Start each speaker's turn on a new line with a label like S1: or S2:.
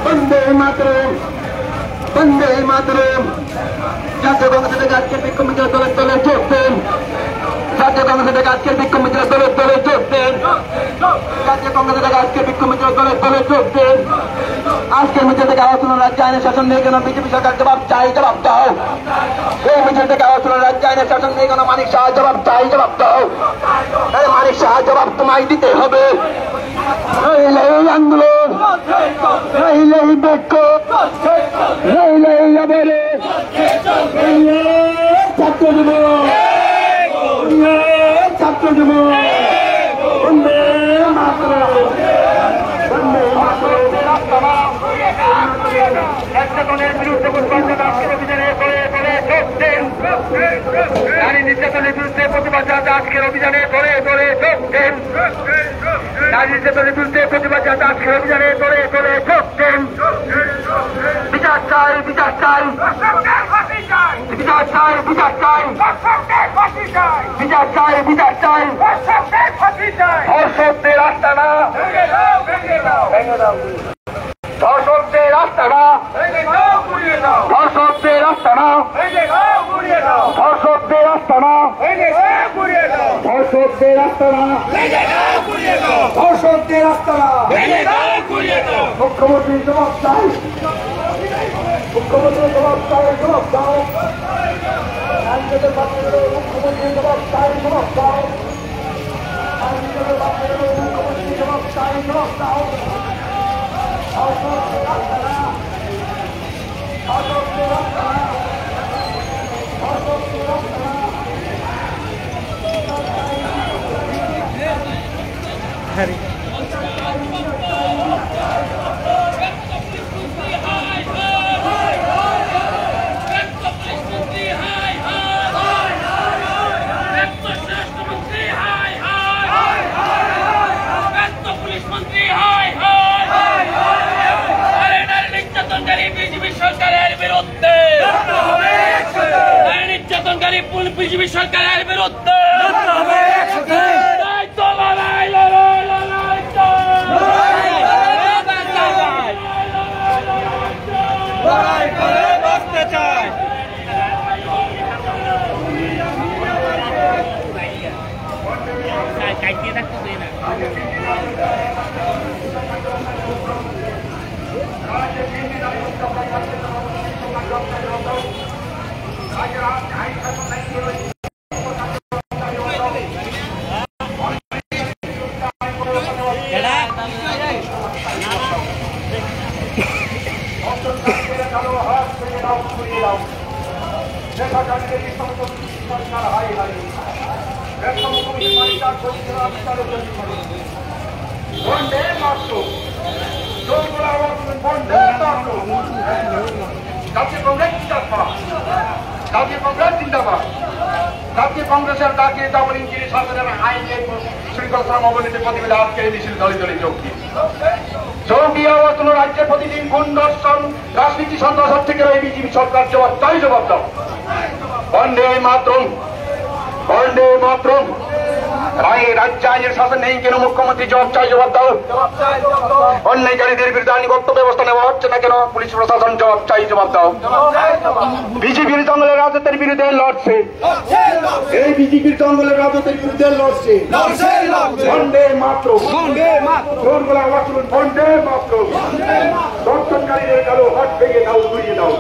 S1: বন্দে মাতরম, বন্দে মাতরম। জাতীয় কংগ্রেস থেকে আজকের বিক্ষোভ মিছিল দলে দলে যোগ দেন। জাতীয় কংগ্রেস থেকে আজকের বিক্ষোভ মিছিল দলে দলে যোগ দেন। জাতীয় কংগ্রেস থেকে আজকের বিক্ষোভ মিছিল দলে দলে যোগ দেন। আজকের মিছিল থেকে আওয়াজ তুলুন, রাজ্য আইনের শাসন নেই কেন বিজেপি সরকার জবাব চাই, জবাব দাও। এই মিছিল থেকে আওয়াজ তুলুন, রাজ্য আইনের শাসন নেই কেন মানিক শাহ জবাব চাই, জবাব দাও। মানিক শাহ জবাব তোমায় দিতে হবে। নইলে এই আন্দোলন, নইলে এই বিক্ষোভ, নইলে এই অবরোধ ছাত্র যুবক, ছাত্র যুবক। বন্দে মাতরম, বন্দে মাতরম। নির্যাতনের বিরুদ্ধে নারী নির্যাতনের বিরুদ্ধে প্রতিবাদ জানাতে আজকের অভিযানে ধরে ধরে যোগ দেন। নারী নির্যাতনের বিরুদ্ধে প্রতিবাদ জানাতে আজকের অভিযানে ধরে ধরে যোগ দেন। বিচার চাই, বিচার চাই, বিচার চাই, বিচার চাই, বিচার চাই, বিচার চাই। ধর্ষকদের আস্তানা, ধর্ষকদের আস্তানা, ধর্ষকদের আস্তানা, ধর্ষকদের আস্তানা, ধর্ষকদের আস্তানা, ধর্ষকদের আস্তানা। মুখ্যমন্ত্রী জবাব চাই, মুখ্যমন্ত্রী জবাব চাই, জবাব দাও। মুখ্যমন্ত্রী জবাব চাই, জবাব দাও। মুখ্যমন্ত্রী জবাব চাই, জবাব দাও। ধর্ষকদের আস্তানা, ধর্ষকদের আস্তানা, ধর্ষকদের আস্তানা।
S2: বিজেপি সরকারের বিরুদ্ধে
S1: জাতীয় কংগ্রেসের ডাকে ডাবল ইঞ্জিন সরকারের আইনে শৃঙ্খলা অবনীতি প্রতিবেদন আজকে এই মিছিল দলে দলে যোগ দিয়ে চৌকি আওয়াজ তুলো। রাজ্যের প্রতিদিন গুন্ডর্ষণ, রাজনীতি সন্ত্রাস থেকে এই বিজেপি সরকার জবাব চাই, জবাব দাও। বন্দে মাতরম, বন্দে মাতরম। রাজ্য আইনের শাসন নেই কেন মুখ্যমন্ত্রী জবাব চাই, জবাব দাও। অন্যায়কারীদের বিরুদ্ধে আইনগত ব্যবস্থা নেওয়া হচ্ছে না কেন পুলিশ প্রশাসন জবাব চাই, জবাব দাও। বিজেপির জঙ্গলের রাজত্বের বিরুদ্ধে লড়ছে, এই বিজেপির জঙ্গলের রাজত্বের বিরুদ্ধে লড়ছে। বন্দে মাতরম, জোরগলা আওয়াজ তুলুন, বন্দে মাতরম। দর্শনকারীদের কালো হাত ভেঙে দাও, ঘুরিয়ে দাও।